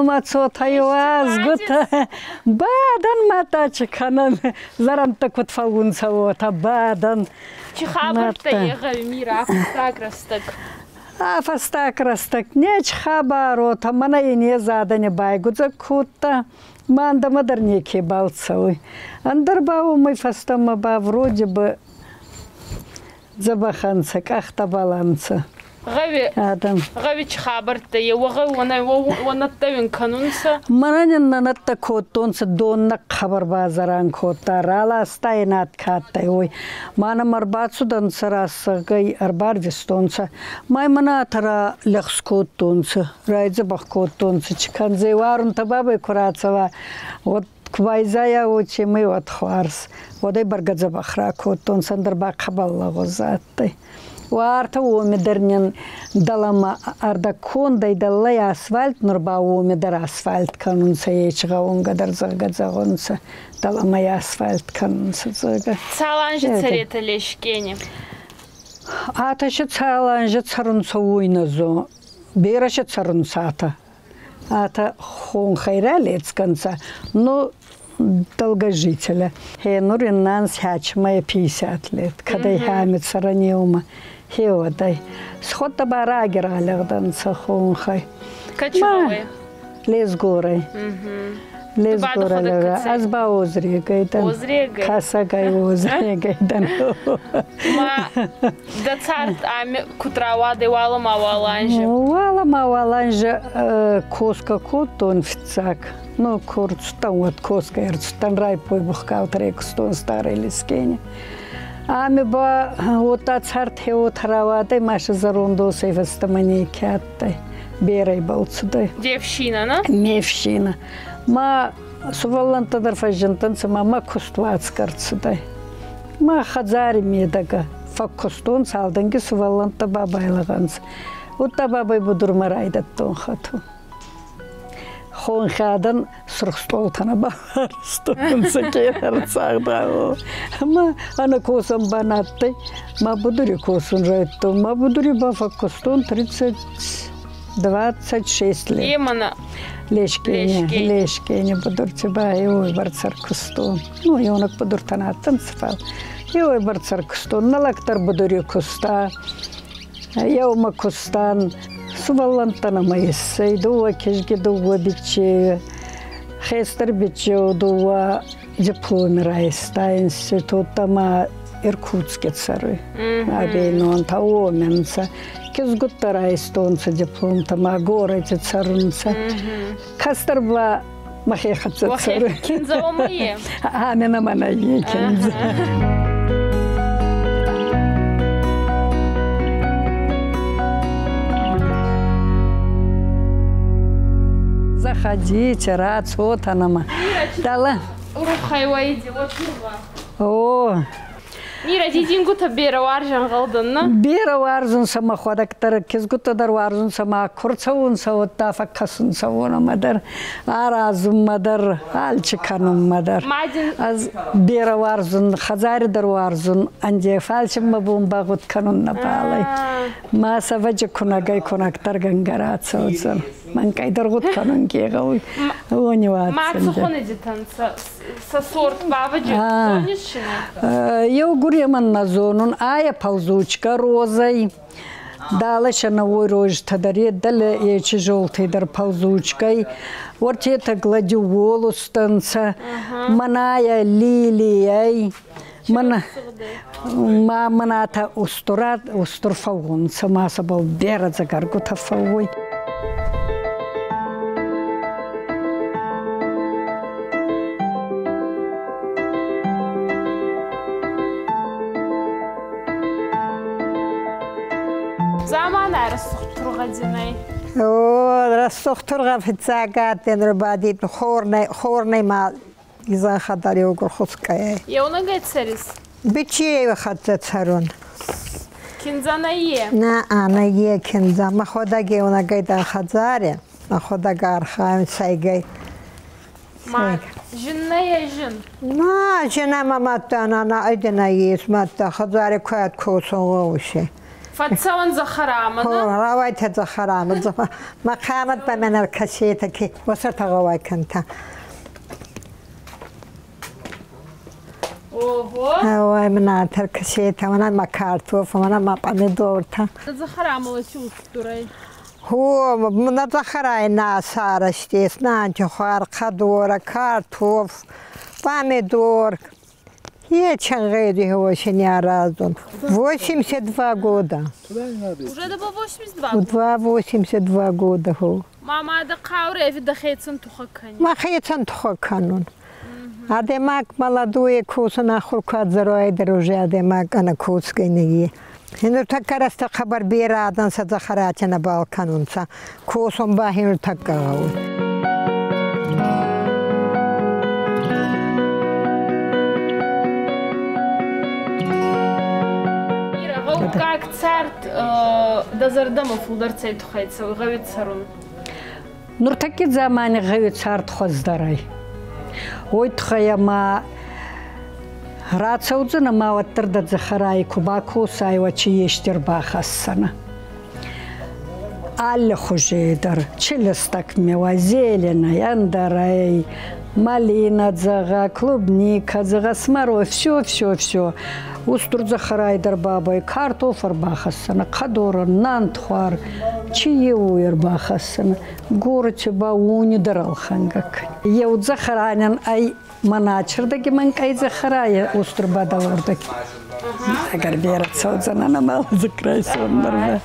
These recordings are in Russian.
мацота, юаз, гута. Бадан матачканан, зарам так вот фаунца вот, бадан. Чхабарта егали мира, фастакрастак. Фастакрастак, не чхабарота, мана и не задане байгудза кута. Манда модерники балцевый. Андарбау мы фастама ба вроде бы забаханца, кахта баланца. Гави чхабарта, его вона тавин канунса. Маранин на натакот тонца донна хабар базаран кота рала стайнат каттай ой. Мана марбацу дансараса гай арбар вестонца. Май мана тара лехскот тонца, райдзе бахкот тонца. Чиканзе варун табабы курацава. Вот квайзая очи мы вот хварс. Водай баргадзе бахра кот тонца андарба хабалла гозаттай. Варта умедернен далама ардаконда и даллай асфальт нурба умедер асфальт канунса ечга онгадар загадзагонса далама асфальт канунса зага. Цаланжи царета лешкени. Аташы цаланжи царунса уйназо. Бераши царунса ата. Ата хон хайра лецканца. Но долгожителя. Хенурин нанс хачмая 50 лет. Когда я хамит саранеума. Хеодай. Схода барагера алягдан сахонхай. Качевой. Лес горой. Лес горой. Азба озрегайдан. Озрегай. Касагай озрегайдан. Ма да царт ами кутравады валам аваланжи. Валам аваланжи коска котон фицак. Ну курцтан вот коска эрцтан рай пойбухкал трекстон старый лискени. Ами ба вот ацарт хеот харавадай маша зарундо сейфастамани кяттай берай балцудай. Девщина, на? Мевщина. Ма сувалланта дарфажентанца мама куствацкарцудай. Ма хазари медага факкустон салданги сувалланта бабайлаганц. Утта бабай будурмарайдат тон хату. Хонхадан срухстолтана бахарстонса керарцагда. Ма ана косам банаттай. Ма будури коsun жайтто. Ма будури бафаккустон 26 лет. Имана. Лешкене будурти ба ой барцаркустон. Ну и онак будуртана танцпал. Ой барцаркустон налактар будури куста. Яума кустан. Суваллантана майсай дуа кешге дуа биче хестер биче дуа дипломе райста института ма Иркутске цары. Абейнон таоменца кезгутта райстонца диплом тама городе царунца. Кастарбла махехатца цары. Кинза омае. Амена манае кинза. Заходите, рад, вот она. Дала. О. Мира, дидингута бера варжан галданна? Бера варжан сама ходактар, кезгута дар варжан сама курцавун савотта факкасун савона мадар, аразум мадар, алчиканум мадар. Аз бера варжан, хазари дар варжан, анде фалчим мабун багут канун напалай. Маса ваджа кунагай кунактар гангараца отзан. Манкай даргут канун кегауй. Ониватсен. Маца хонедитанца сорт бабаджа сонишчина? Я гуреман на зону, ая ползучка розой. Далеша на ой рожь тадаре, далее ечи желтый дар ползучкой. Вот это гладю волостанца, маная лилией. Маната устурфаунца, маса был бера за гаргута фауй. Zaman rassıqturğa dinay. O rassıqturğa fitsaqat denrbadit xornay mal izan xadar yogur xuskaya. Ya ona geçseriz. Biçiye xatsa tsarun. Kinzana ye. Na ana ye kinza. Ma xoda ge ona gayda xadzare. Ma xoda gar xaim saygay. Ma jinna ye jin. Na jina mamatta ana aydına yes matta xadzare koyat koson oşe. فتسوان زخرامة روايت زخرامة ما قامت بمن الكسيتة كي وصرت غواي كنت هواي من الكسيتة وانا ما كارتوف وانا ما بني دورتها زخرامة وشو تدري هو من زخراي ناس سارشتيس نانجي خوار قدورة كارتوف بامي دور Есть غيري هو شنيا разум. 82 года. Уже до 82? 82 года هو. Мама да қауре да хейтсен тухаккан. ما хейтсен тухакканун. Адемак молодое кусана хуркат зарой друже адемак ана кускайнги. Хинур такараста хабар бирадан са захарача на Балканунца. Кусом бахинур таккау. Как царт да зардама фулдарцей тухайца гавит сарун. Нур таки замани гавит царт хоздарай. Ой тухая ма рацаудзана ма ваттырда захарай кубаку сайва чиештер бахассана. Алле хужейдар, челестак мева зеленая, андарай, малина дзага, клубника дзага, сморой, все. Устур захарайдар бабай, картофар бахассана, кадора, нантхуар, чиеуер бахассана, гороче бауни даралхангак. Еуд захаранян ай маначырдаги манкай захарая устур бадалордаги. Агар бератса удзана намал закрай сондарба.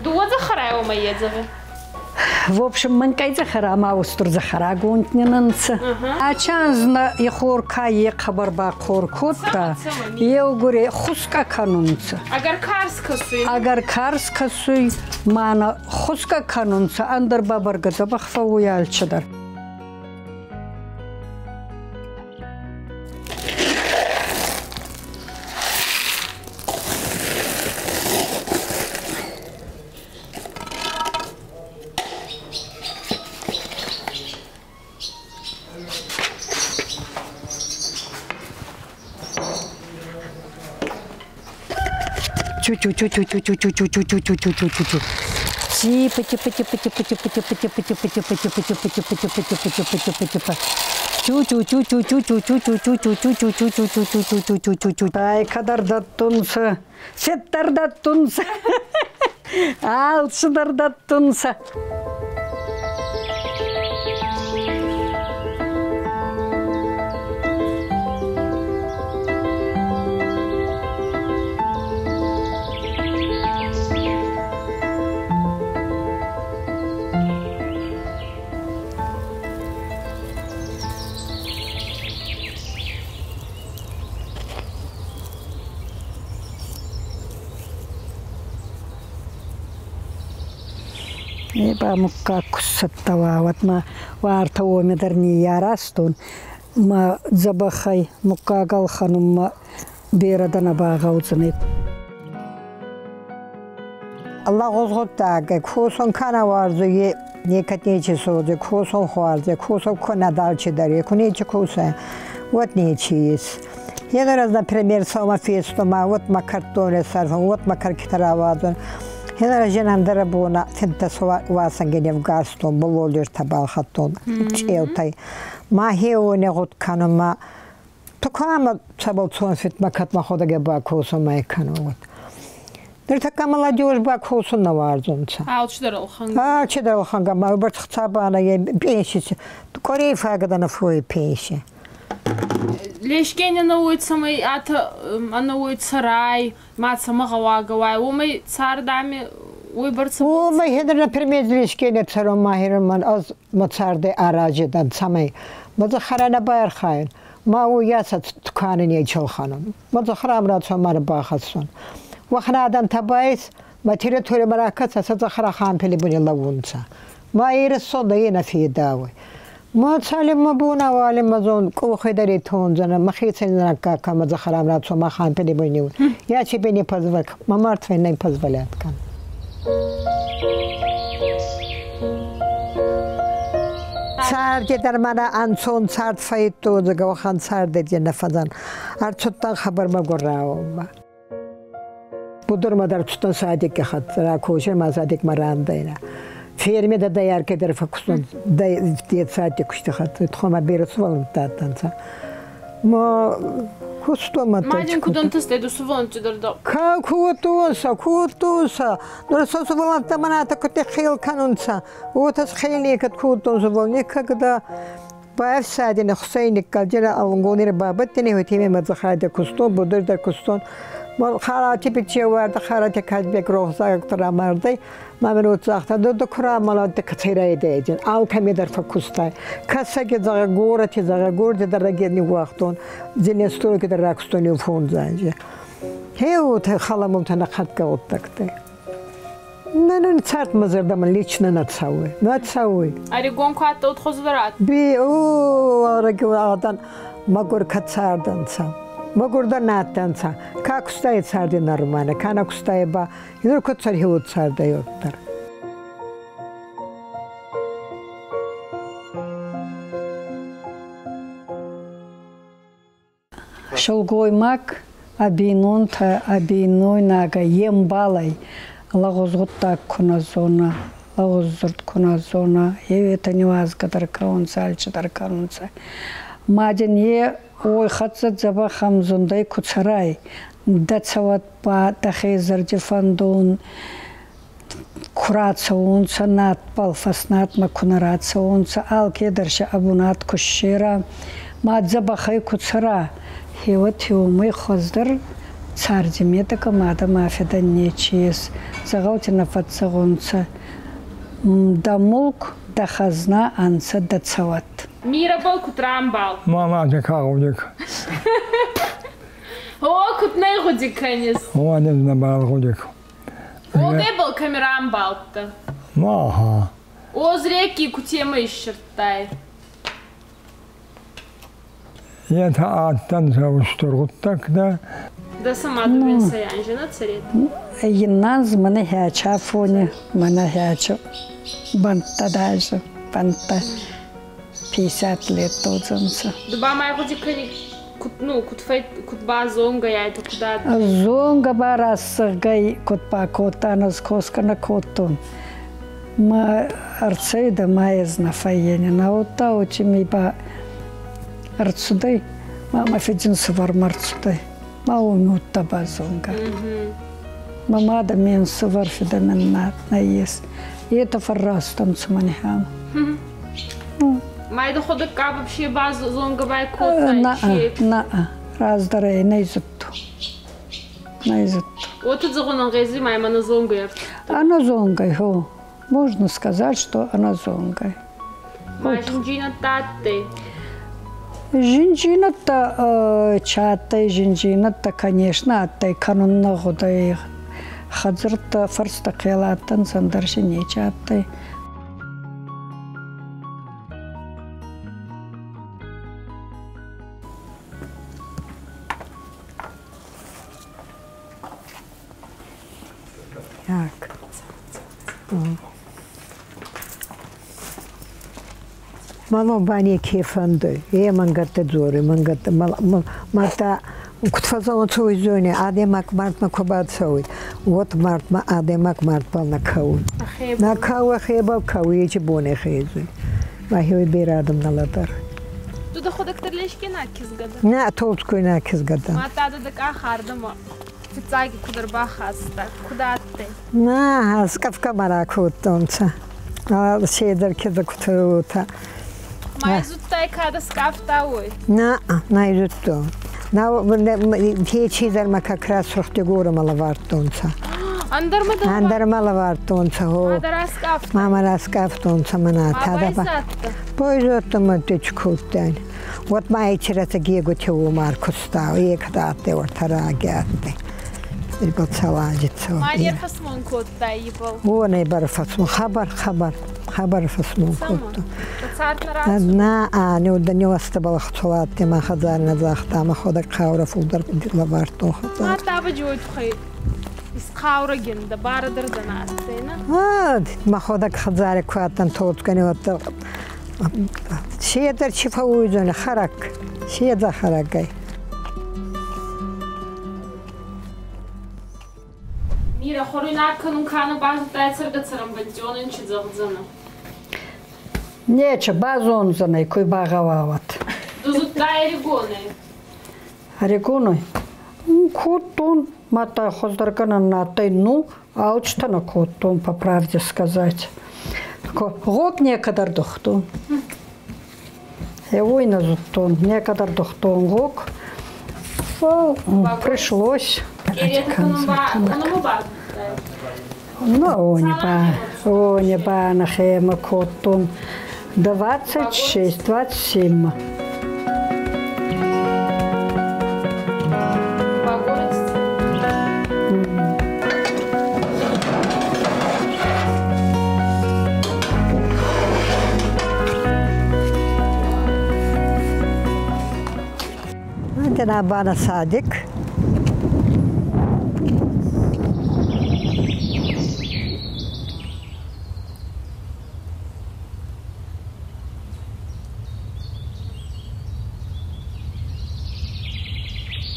Дуа захарая ума едзавы? В общем, манкай захара, маустур захара гунтнинанца. А чанзна и хорка е хабарба хоркотта, еугуре хуска канунца. Агар карскасуй, мана хуска канунца, андар бабарга забахфа уялчадар. Ай, кадар даттунса, сеттар даттунса, алшыдар даттунса. Еба мукка куссаттава, вот ма вартао медерни ярастун, ма забахай мукка галханум ма берадана багаудзанет. Allah ozgottag, kuson kana vardı, nekatneci soğudu, kuson vardı, kuson konadalçı darı, kuneci kusa, вот нечиз. Я раз, например, сама фестома, вот ма картоне сарфан, вот ма каркитаравадун. Я раз женам дарабуна, сентасова васангене в гастон, бололер табалхатон, челтай. Ма хеоне готкану ма, токама сабалцон фит ма катма ходаге ба кусом майкану. Дэр така молодежь ба кусом наварзунца. Алчдаралханга, ма убартхцабана я пенсия. Корей фагада на фуи пенсия. Лешкеня науит самой науит сарай, мат сама гавагавай, умай цар дами уйбарца. Умай хедер например лешкеня царом махирман аз мацарде араджидан самай. Мазахарана байрхайн. Ма уяса тканен ечолханон. Мазахарам радсон мар бахасон. Вахнадан табайс ма территория маракаса сазахара хан пелибуни лавунца. Ма ирсон да ена фидавой. ما سالم مبونا وعلم مزون کو خدری تون زنه مخیت سن کا مزخرام رات ما خان پدی بینیو یا چی بینی پزوک ما مرت نه پزولات کن سر در من انسان سرد فایت تو زگو خان سرد دی نفدان ارچتا خبر ما گراو Budurmadar tutan sadik khatra koşer mazadik marandayna. Ferme de dayar keder fakuston diyet sadik kuşta khatı. Txoma beres valım tatansa. Ma kustoma ta. Madem kudan testedu suvan çudurdu. Ka kutusa. Nur sosu valım tamanata kutte khil kanunsa. O tas khilni kat kutun suvan ne kada باف سعدين حسين الكالجرا أو نقولي بابتني وتيمي مزخادة كستون بدر در كستون ما خاراتي بتشوار خاراتي كاتبك روح زاك ترى مردي ما بنوت زاخت دو كرا مالات كثيرة يدين أو كم يدر فكستاي كسر كذا غورة كذا غور در رجعني وقتون زينستور كذا راكستون يفون زانجة هيو تخلمهم تنقد كوتكتي نحن نصارت مزردا من ليشنا نتسوي أريقون كاتو تخزرات بي أرجو آدم ماغور كتساردن سام ماغور دا ناتن سام كاكستاي تساردي نرمانه كانا كستاي با يدور كتسار هيو تسارده يوتر شلگوی ماک абинун та абиной нага ембалай лагозгутта куназона лагозурт куназона евета невазгадар каунца альчадар каунца маден е ой хатса заба хамзундай куцарай дацават па дахезар жефандун курацаунца натпал фаснат макунарацаунца алкедарша абунат кушера мадзаба хай куцара هیوت هیومی خزدر سرجمیت که ماده مافیده نیچیز زغوت نفت زغونچه دمولک دخزنا انسه دتسوات میره بال کترام بال ما جکاو جک هو کت نه خودی کنیس هو نه بال خودک هو دبل کامرام بالت ما ها озреки кутема ишертай يتعطن واشترغتك ده ده سمعت من سيان جنات سريت يناز من هيا فوني من هيا بنتا داجه بنتا 50 лет توزنسا دبا ما يقولي كني كنت نو كنت فايت كنت با زونغا يا تكدا زونغا باراس غاي كنت با كوتانس كوسكنا كوتون ما ارسيدا ما يزنا فايني ناوتا وچمي با Арцудай, мама федин сувар марцудай, мау нутта базунга. Мама да мен сувар федамен на ес. И это фаррастам цуманихам. Май да хода кабаб ши базунга бай кота ши. На, раздарай найзутту. Найзутту. Вот тут загонан гези май мана зонга я. Она зонгай, хо. Можно сказать, что она зонгай. Май жинджина татте. Жинджината чатай, жинджината, конечно, аттай канунна годай хазырта фарста қиялаттан сандаршы не чатай. Так. Мало бани кефанды, мангата зори, мангата марта кутфазон цуизони, адемак мартма кобацои, вот мартма адемак мартпал на кау. На кау хебал кау ечи боне хези. Махиой бирадам на ладар. Туда ходак терлешки накис гада. Не, толчкой накис гада. Мата да така хардама. Фицаги кударба хаста. Куда ты? На, скавка маракутонца. А седер кеда кутута. Майзуттай када скафта ой. На изутто. На те чизер ма как раз сухте гора малавартонца. Андар малавартонца ho. Мадара скафта. Мама скафтонца мана тада. Поизотто матичкуттен. Вот майчерата гего тего маркуста, екдате ортарагятте. Ирбал салажитсо. Майер фасмон котта ибал. О не бар фасмон خبر فسمون كنت. نا أنا ودني واستبل خطوات ما خذار نزاخت ما خذك خاورة فودر لبارتو خطار. ما تابع جوي تخي. إسخاورة جن دبار دردنا أستينا. ما خذك خذار كواتن توت كني وات. شيء در شفاوي خرك. شيء در خرك جاي. Ира, хорина канун кана базу тайцерга царамбантионын чидзалзана. Нече базонзаной кой багавават. Дузуттай регоны. Регоной. Коттон мата хоздаркана на тайну, а учтана коттон, по правде сказать. Гок некадар дохтон. Его на зуттон, некадар дохтон гок. Пришлось. Ну, не ба на хема коттон. 26, 27. عندنا أبانا صادق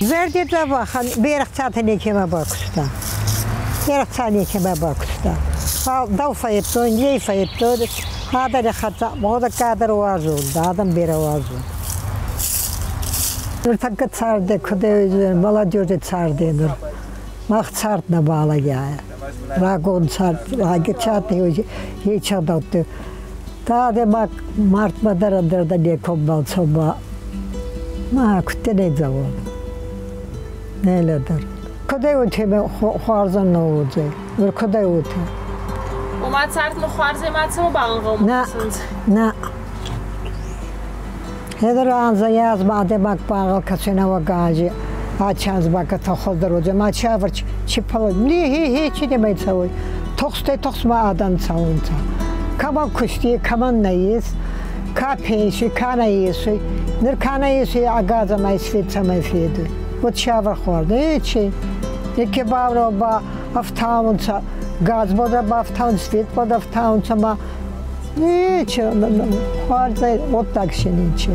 زردی دوا خان بیرخت نیکی ما باکستا بیرخت نیکی ما باکستا دو فایتون یه فایتون هذا خطا مودا کادر وازون دادم بیره وازون Takka çardı, kudayı молодежи çardı. Mak çardı bağla ya. Ragon çardı, lagi çardı, ye çardı. Ta de mak mart madaradır da ne kombal çoba. Ma kutte ne zaman. Neyledir. Kudayı öteme xarzan ne olacak? Bir kudayı öte. O ma çardı xarzı ma çabuk bağlı. Na. Hedar anza yazma demek bağlı kaçına vagacı. Açans baka taxıldır o zaman çavır çipalı. Ne hiç demeyi çavur. Toxma adam çavunca. Kaman kuşti kaman neyiz. Kapeysi kana yesi. Nır kana yesi agaza maysfet samafedu. Bu çavır xordu hiç. Ki bağlı ba aftaunca gaz boda ba aftaunspet boda aftaunca ma hiç xordu o tak şeniçi.